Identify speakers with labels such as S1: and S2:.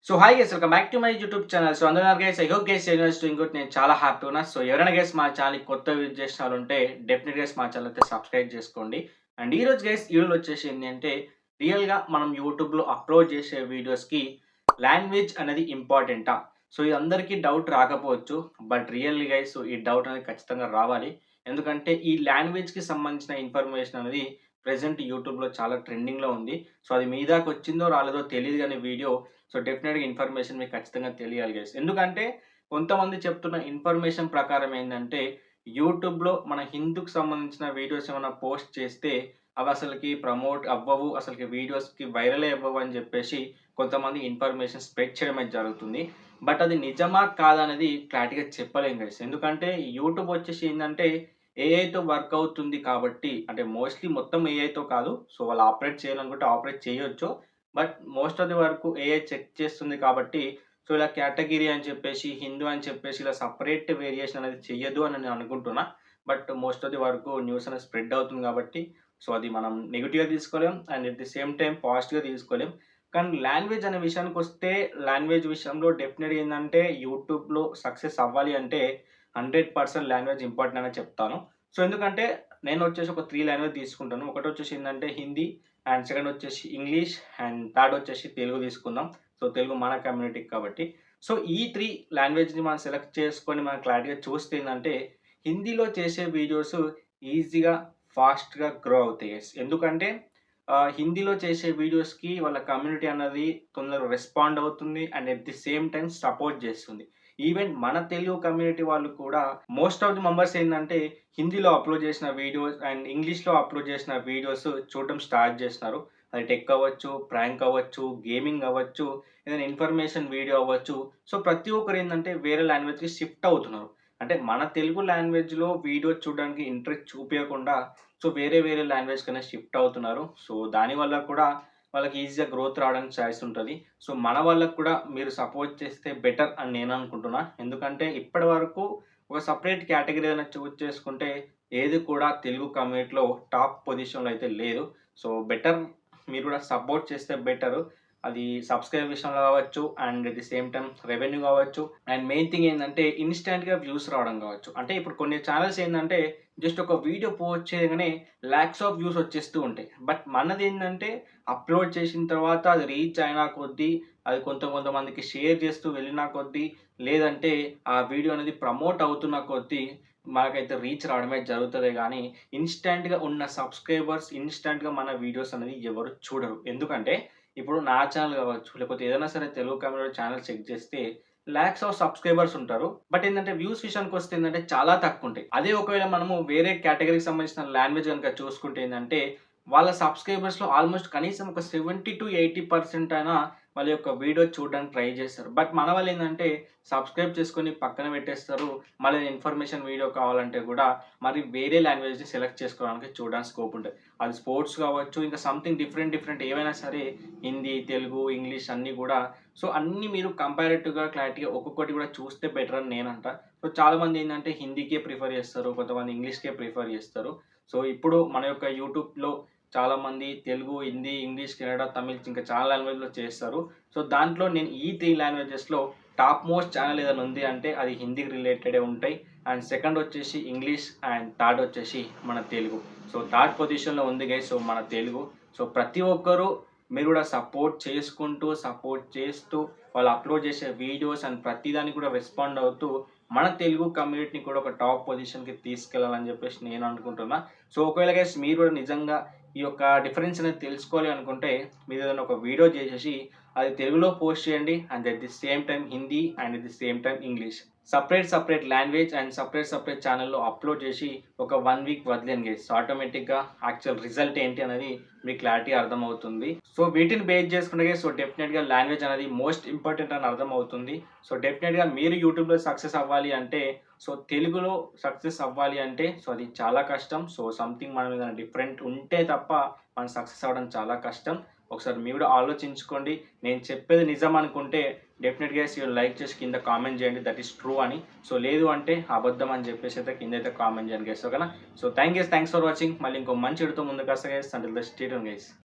S1: So hi guys, welcome back to my YouTube channel. So అందరూ guys, I hope guys universe doing good. నేను చాలా happy ఉన్నా. So ఎవరైనా guys మా channel కొత్త విజిట్ చేసిన వాళ్ళు ఉంటే డెఫినెట్ గైస్ మా ఛానల్ అయితే సబ్స్క్రైబ్ చేసుకోండి. అండ్ ఈ రోజు గైస్ వీడియోలో వచ్చేసి ఏంటంటే రియల్గా మనం యూట్యూబ్లో అప్లోడ్ చేసే వీడియోస్కి లాంగ్వేజ్ అనేది ఇంపార్టెంటా? సో ఇది అందరికీ డౌట్ రాకపోవచ్చు, బట్ రియల్లీ గైస్ ఈ డౌట్ అనేది ఖచ్చితంగా రావాలి. ఎందుకంటే ఈ లాంగ్వేజ్కి సంబంధించిన ఇన్ఫర్మేషన్ అనేది ప్రెజెంట్ యూట్యూబ్లో చాలా ట్రెండింగ్లో ఉంది. సో అది మీ దాకా వచ్చిందో రాలేదో తెలియదు కానీ వీడియో, సో డెఫినెట్‌గా ఇన్ఫర్మేషన్ మీకు ఖచ్చితంగా తెలియాలి గైస్. ఎందుకంటే కొంతమంది చెప్తున్న ఇన్ఫర్మేషన్ ప్రకారం ఏందంటే, యూట్యూబ్‌లో మన హిందూకి సంబంధించిన వీడియోస్ ఏమైనా పోస్ట్ చేస్తే అవి అసలకి ప్రమోట్ అవ్వవు. అసలకి వీడియోస్‌కి వైరలే అవ్వవు అని చెప్పేసి కొంతమంది ఇన్ఫర్మేషన్ స్ప్రెడ్ చేయడం అయితే జరుగుతుంది. బట్ అది నిజమా కాదా అనేది క్లారిటీగా చెప్పలేం గైస్. ఎందుకంటే యూట్యూబ్ వచ్చేసి ఏందంటే ఏఐతో వర్క్ అవుతుంది కాబట్టి, అంటే మోస్ట్‌లీ మొత్తం ఏఐతో కాదు. సో వాళ్ళు ఆపరేట్ చేయాలనుకుంటే ఆపరేట్ చేయొచ్చు. బట్ మోస్ట్ ఆఫ్ ది వరకు ఏఐ చెక్ చేస్తుంది కాబట్టి, సో ఇలా కేటగిరీ అని చెప్పేసి, హిందూ అని చెప్పేసి ఇలా సెపరేట్ వేరియేషన్ అనేది చెయ్యదు అని నేను అనుకుంటున్నా. బట్ మోస్ట్ ఆఫ్ ది వరకు న్యూస్ అనేది స్ప్రెడ్ అవుతుంది కాబట్టి, సో అది మనం నెగెటివ్‌గా తీసుకోలేం. And at the same time పాజిటివ్‌గా తీసుకోలేం. కానీ లాంగ్వేజ్ అనే విషయానికొస్తే, లాంగ్వేజ్ విషయంలో డెఫినెట్‌గా ఏందంటే యూట్యూబ్‌లో సక్సెస్ అవ్వాలి అంటే 100% లాంగ్వేజ్ ఇంపార్టెంట్ అనే చెప్తాను. సో ఎందుకంటే నేనొచ్చేసి ఒక 3 లాంగ్వేజ్ తీసుకుంటాను. ఒకటొచ్చేసి ఏందంటే హిందీ, అండ్ సెకండ్ వచ్చేసి ఇంగ్లీష్, అండ్ థర్డ్ వచ్చేసి తెలుగు తీసుకుందాం. సో తెలుగు మన కమ్యూనిటీకి కాబట్టి. సో ఈ 3 లాంగ్వేజ్‌ని మనం సెలెక్ట్ చేసుకొని మనం క్లారిటీగా చూస్తే ఏందంటే, హిందీలో చేసే వీడియోస్ ఈజీగా, ఫాస్ట్‌గా గ్రో అవుతాయి యెస్. ఎందుకంటే హిందీలో చేసే వీడియోస్‌కి వాళ్ళ కమ్యూనిటీ అన్నది తొందరగా రెస్పాండ్ అవుతుంది. And at the same time support చేస్తుంది. ఈవెన్ మన తెలుగు కమ్యూనిటీ వాళ్ళు కూడా మోస్ట్ ఆఫ్ ది మెంబర్స్ ఏందంటే హిందీలో అప్‌లోడ్ చేసిన వీడియోస్ అండ్ ఇంగ్లీష్‌లో అప్‌లోడ్ చేసిన వీడియోస్ చూడటం స్టార్ట్ చేసినారు. అది టెక్ అవ్వచ్చు, ప్రాంక్ అవ్వచ్చు, గేమింగ్ అవ్వచ్చు, ఏదైనా ఇన్ఫర్మేషన్ వీడియో అవ్వచ్చు. సో ప్రతి ఒక్కరు ఏందంటే వేరే లాంగ్వేజ్‌కి షిఫ్ట్ అవుతున్నారు. అంటే మన తెలుగు లాంగ్వేజ్‌లో వీడియో చూడడానికి ఇంట్రెస్ట్ చూపియకుండా, సో వేరే వేరే లాంగ్వేజ్‌కనే షిఫ్ట్ అవుతున్నారు. సో దానివల్ల కూడా వాళ్ళకి ఈజీగా గ్రోత్ రావడానికి ఛాయిస్ ఉంటది. సో మన వాళ్ళకి కూడా మీరు సపోర్ట్ చేస్తే బెటర్ అని నేను అనుకుంటున్నా. ఎందుకంటే ఇప్పటి వరకు ఒక సెపరేట్ కేటగిరీ ఏదైనా చూజ్ చేసుకుంటే ఏది కూడా తెలుగు కమ్యూనిటీలో టాప్ పొజిషన్‌లో అయితే లేదు. సో బెటర్ మీరు కూడా సపోర్ట్ చేస్తే బెటరు. అది సబ్‌స్క్రైబ్ విషయంలో కావచ్చు, and at the same time revenue కావచ్చు, అండ్ మెయిన్ థింగ్ ఏందంటే ఇన్‌స్టాంట్‌గా వ్యూస్ రావడం కావచ్చు. అంటే ఇప్పుడు కొన్ని ఛానెల్స్ ఏందంటే జస్ట్ ఒక వీడియో పోస్ట్ చేయగానే లాక్స్ ఆఫ్ వ్యూస్ వచ్చేస్తూ ఉంటాయి. బట్ మనదేందంటే అప్‌లోడ్ చేసిన తర్వాత అది రీచ్ అయినా కొద్దీ, అది కొంతమందికి షేర్ చేస్తూ వెళ్ళిన కొద్దీ, లేదంటే ఆ వీడియో అనేది ప్రమోట్ అవుతున్న కొద్దీ మనకైతే రీచ్ రావడమే జరుగుతదే గానీ, ఇన్‌స్టాంట్‌గా ఉన్న సబ్‌స్క్రైబర్స్ ఇన్‌స్టాంట్‌గా మన వీడియోస్ అనేది ఎవరు చూడరు. ఎందుకంటే ఇప్పుడు నా ఛానెల్ కావచ్చు, లేకపోతే ఏదైనా సరే తెలుగు కమ్యూనిటీ ఛానెల్ చెక్ చేస్తే లాక్స్ ఆఫ్ సబ్‌స్క్రైబర్స్ ఉంటారు. బట్ ఏందంటే వ్యూస్ విషయానికొస్తే ఏందంటే చాలా తక్కువుంటాయి. అదే ఒకవేళ మనము వేరే కేటగరీకి సంబంధించిన లాంగ్వేజ్ గనుక చూసుకుంటే ఏందంటే, వాళ్ళ సబ్‌స్క్రైబర్స్‌లో ఆల్‌మోస్ట్ కనీసం ఒక 70-80% అయినా వాళ్ళ యొక్క వీడియో చూడడానికి ట్రై చేస్తారు. బట్ మన వాళ్ళేందంటే సబ్‌స్క్రైబ్ చేసుకొని పక్కన పెట్టేస్తారు. మళ్ళీ ఇన్ఫర్మేషన్ వీడియో కావాలంటే గూడా మరి వేరే లాంగ్వేజ్‌ని సెలెక్ట్ చేసుకోవడానికి చూడడానికి స్కోప్ ఉంటది. అది స్పోర్ట్స్ కావచ్చు, ఇంకా సంథింగ్ డిఫరెంట్ ఏవైనా సరే హిందీ, తెలుగు, ఇంగ్లీష్ అన్నీ గూడా, సో అన్నీ మీరు కంపారేటివ్‌గా క్లారిటీగా ఒక్కొక్కటి కూడా చూస్తే బెటర్ అని నేనంటా. సో చాలామంది ఏందంటే హిందీకే ప్రిఫర్ చేస్తారు. కొంతమంది ఇంగ్లీష్‌కే ప్రిఫర్ చేస్తారు. సో ఇప్పుడు మన యొక్క యూట్యూబ్‌లో చాలామంది తెలుగు, హిందీ, ఇంగ్లీష్, కన్నడ, తమిళ్ ఇంకా చాలా లాంగ్వేజ్‌లో చేస్తారు. సో దాంట్లో నేను ఈ 3 లాంగ్వేజెస్‌లో టాప్ మోస్ట్ ఛానెల్ ఏదైనా ఉంది అంటే అది హిందీకి రిలేటెడే ఉంటాయి. అండ్ సెకండ్ వచ్చేసి ఇంగ్లీష్, అండ్ థర్డ్ వచ్చేసి మన తెలుగు. సో థర్డ్ పొజిషన్‌లో ఉంది గైస్ సో మన తెలుగు. సో ప్రతి ఒక్కరు మీరు కూడా సపోర్ట్ చేసుకుంటూ, సపోర్ట్ చేస్తూ, వాళ్ళు అప్‌లోడ్ చేసే వీడియోస్ అండ్ ప్రతి దానికి కూడా రెస్పాండ్ అవుతూ, మన తెలుగు కమ్యూనిటీని కూడా ఒక టాప్ పొజిషన్‌కి తీసుకెళ్లాలని చెప్పేసి నేను అనుకుంటున్నా. సో ఒకవేళ గైస్ మీరు కూడా నిజంగా ఈ యొక్క డిఫరెన్స్ అనేది తెలుసుకోవాలి అనుకుంటే, మీరేదైనా ఒక వీడియో చేసేసి అది తెలుగులో పోస్ట్ చేయండి. And at the same time Hindi, and at the same time English. Separate language and separate ఛానెల్‌లో అప్‌లోడ్ చేసి ఒక 1 వీక్ వదిలేయండి గైస్. సో ఆటోమేటిక్‌గా యాక్చువల్ రిజల్ట్ ఏంటి అనేది మీకు క్లారిటీ అర్థమవుతుంది. సో వీటిని బేస్ చేసుకుంటే గైస్ సో డెఫినిట్‌గా లాంగ్వేజ్ అనేది మోస్ట్ ఇంపార్టెంట్ అని అర్థమవుతుంది. సో డెఫినిట్‌గా మీరు యూట్యూబ్‌లో సక్సెస్ అవ్వాలి అంటే, సో తెలుగులో సక్సెస్ అవ్వాలి అంటే, సో అది చాలా కష్టం. సో సంథింగ్ మనం ఏదైనా డిఫరెంట్ ఉంటే తప్ప మనం సక్సెస్ అవ్వడం చాలా కష్టం. ఒకసారి మీరు కూడా ఆలోచించుకోండి. నేను చెప్పేది నిజం అనుకుంటే డెఫినిట్‌గా గైస్ మీరు లైక్ చేసి కింద కామెంట్ చేయండి దట్ ఈస్ ట్రూ అని. సో లేదు అంటే అబద్ధం అని చెప్పేసి అయితే కిందైతే కామెంట్ చేయండి గైస్. ఓకేనా? So thanks for watching. మళ్ళీ ఇంకో మంచి వీడియోతో ముందుకొస్తా guys. Until then stay tune guys.